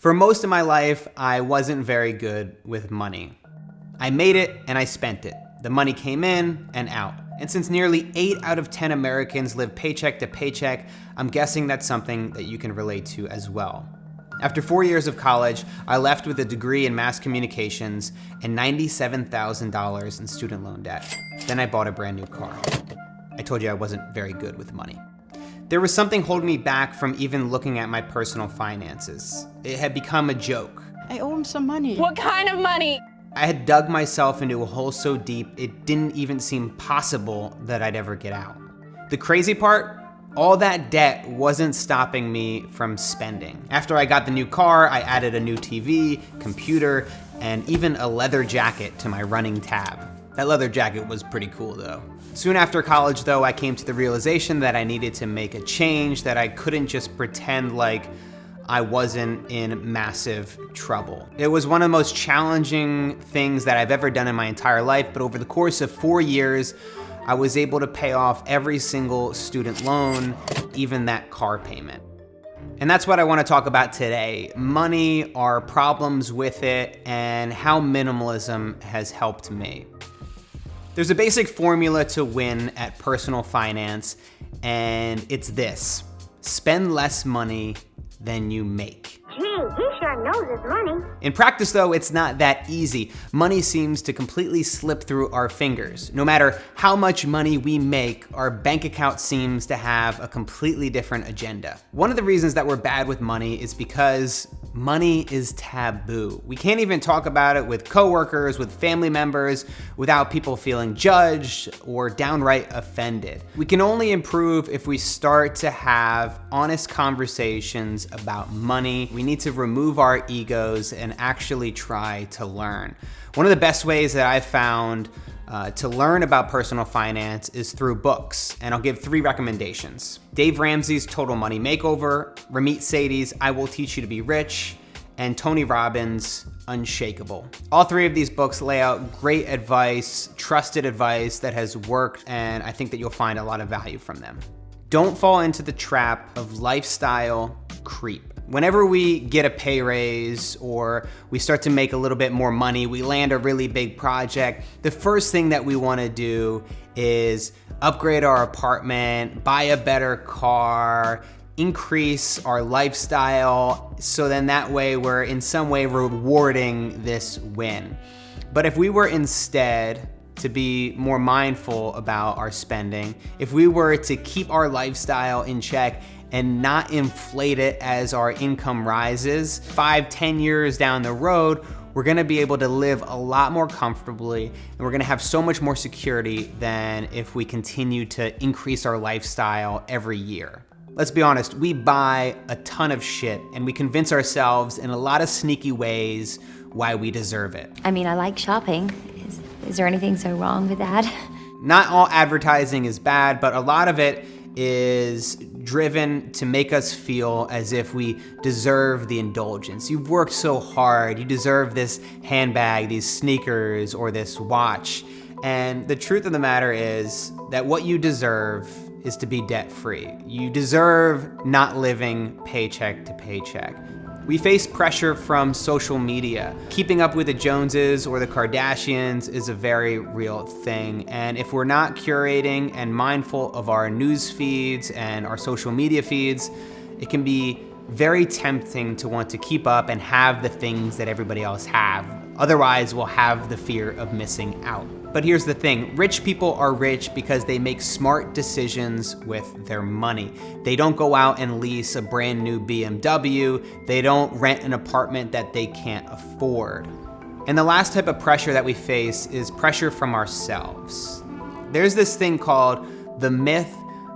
For most of my life, I wasn't very good with money. I made it and I spent it. The money came in and out. And since nearly 8 out of 10 Americans live paycheck to paycheck, I'm guessing that's something that you can relate to as well. After 4 years of college, I left with a degree in mass communications and $97,000 in student loan debt. Then I bought a brand new car. I told you I wasn't very good with money. There was something holding me back from even looking at my personal finances. It had become a joke. I owe him some money. What kind of money? I had dug myself into a hole so deep, it didn't even seem possible that I'd ever get out. The crazy part? All that debt wasn't stopping me from spending. After I got the new car, I added a new TV, computer, and even a leather jacket to my running tab. That leather jacket was pretty cool though. Soon after college though, I came to the realization that I needed to make a change, that I couldn't just pretend like I wasn't in massive trouble. It was one of the most challenging things that I've ever done in my entire life, but over the course of 4 years, I was able to pay off every single student loan, even that car payment. And that's what I want to talk about today. Money, our problems with it, and how minimalism has helped me. There's a basic formula to win at personal finance, and it's this: spend less money than you make. Gee, he sure knows his money. In practice though, it's not that easy. Money seems to completely slip through our fingers. No matter how much money we make, our bank account seems to have a completely different agenda. One of the reasons that we're bad with money is because money is taboo. We can't even talk about it with coworkers, with family members, without people feeling judged or downright offended. We can only improve if we start to have honest conversations about money. We need to remove our egos and actually try to learn. One of the best ways that I've found to learn about personal finance is through books, and I'll give 3 recommendations. Dave Ramsey's Total Money Makeover, Ramit Sethi's I Will Teach You to Be Rich, and Tony Robbins' Unshakable. All 3 of these books lay out great advice, trusted advice that has worked, and I think that you'll find a lot of value from them. Don't fall into the trap of lifestyle creep. Whenever we get a pay raise or we start to make a little bit more money, we land a really big project, the first thing that we want to do is upgrade our apartment, buy a better car, increase our lifestyle, so then that way we're in some way rewarding this win. But if we were instead to be more mindful about our spending, if we were to keep our lifestyle in check and not inflate it as our income rises, 5-10 years down the road, we're gonna be able to live a lot more comfortably, and we're gonna have so much more security than if we continue to increase our lifestyle every year. Let's be honest, we buy a ton of shit and we convince ourselves in a lot of sneaky ways why we deserve it. I mean, I like shopping. Is there anything so wrong with that? Not all advertising is bad, but a lot of it is driven to make us feel as if we deserve the indulgence. You've worked so hard, you deserve this handbag, these sneakers, or this watch. And the truth of the matter is that what you deserve is to be debt-free. You deserve not living paycheck to paycheck. We face pressure from social media. Keeping up with the Joneses or the Kardashians is a very real thing. And if we're not curating and mindful of our news feeds and our social media feeds, it can be very tempting to want to keep up and have the things that everybody else have. Otherwise, we'll have the fear of missing out. But here's the thing, rich people are rich because they make smart decisions with their money. They don't go out and lease a brand new BMW. They don't rent an apartment that they can't afford. And the last type of pressure that we face is pressure from ourselves. There's this thing called the myth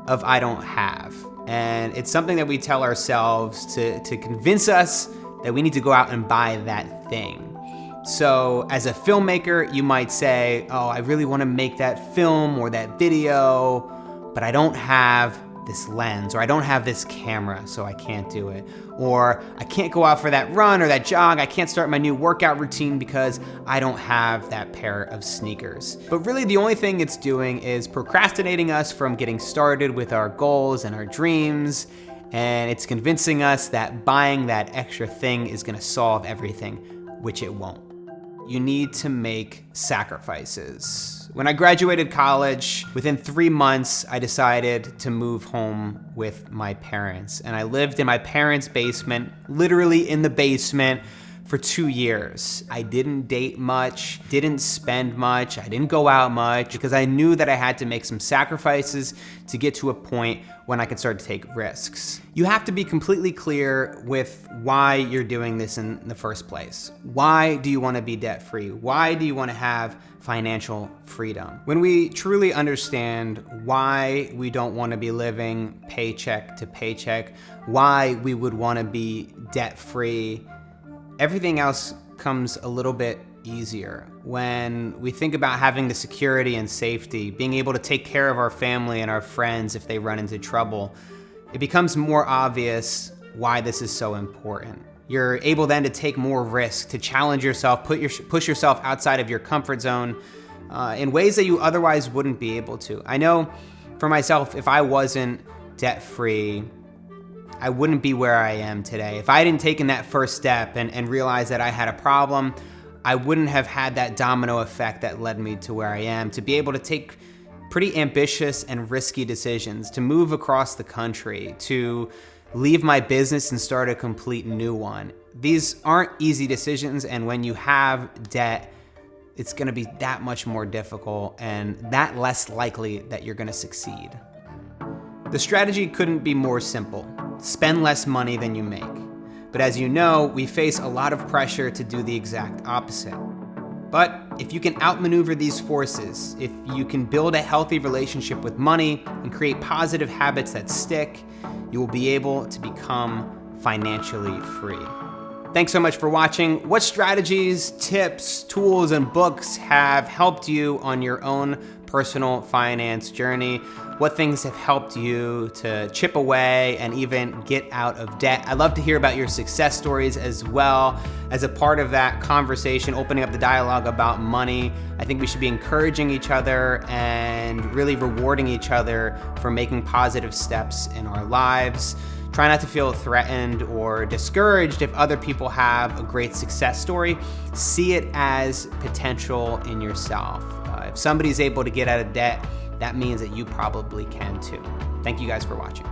of I don't have. And it's something that we tell ourselves to convince us that we need to go out and buy that thing. So as a filmmaker, you might say, oh, I really want to make that film or that video, but I don't have this lens, or I don't have this camera, so I can't do it. Or I can't go out for that run or that jog. I can't start my new workout routine because I don't have that pair of sneakers. But really the only thing it's doing is procrastinating us from getting started with our goals and our dreams. And it's convincing us that buying that extra thing is gonna solve everything, which it won't. You need to make sacrifices. When I graduated college, within 3 months, I decided to move home with my parents. And I lived in my parents' basement, literally in the basement, for 2 years. I didn't date much, didn't spend much, I didn't go out much, because I knew that I had to make some sacrifices to get to a point when I could start to take risks. You have to be completely clear with why you're doing this in the first place. Why do you want to be debt-free? Why do you want to have financial freedom? When we truly understand why we don't want to be living paycheck to paycheck, why we would want to be debt-free, everything else comes a little bit easier. When we think about having the security and safety, being able to take care of our family and our friends if they run into trouble, it becomes more obvious why this is so important. You're able then to take more risk, to challenge yourself, push yourself outside of your comfort zone in ways that you otherwise wouldn't be able to. I know for myself, if I wasn't debt-free, I wouldn't be where I am today. If I hadn't taken that first step and realized that I had a problem, I wouldn't have had that domino effect that led me to where I am, to be able to take pretty ambitious and risky decisions, to move across the country, to leave my business and start a complete new one. These aren't easy decisions, and when you have debt, it's gonna be that much more difficult and that less likely that you're gonna succeed. The strategy couldn't be more simple. Spend less money than you make. But as you know, we face a lot of pressure to do the exact opposite. But if you can outmaneuver these forces, if you can build a healthy relationship with money and create positive habits that stick, you will be able to become financially free. Thanks so much for watching. What strategies, tips, tools, and books have helped you on your own personal finance journey? What things have helped you to chip away and even get out of debt? I'd love to hear about your success stories as well. As a part of that conversation, opening up the dialogue about money, I think we should be encouraging each other and really rewarding each other for making positive steps in our lives. Try not to feel threatened or discouraged if other people have a great success story. See it as potential in yourself. If somebody's able to get out of debt, that means that you probably can too. Thank you guys for watching.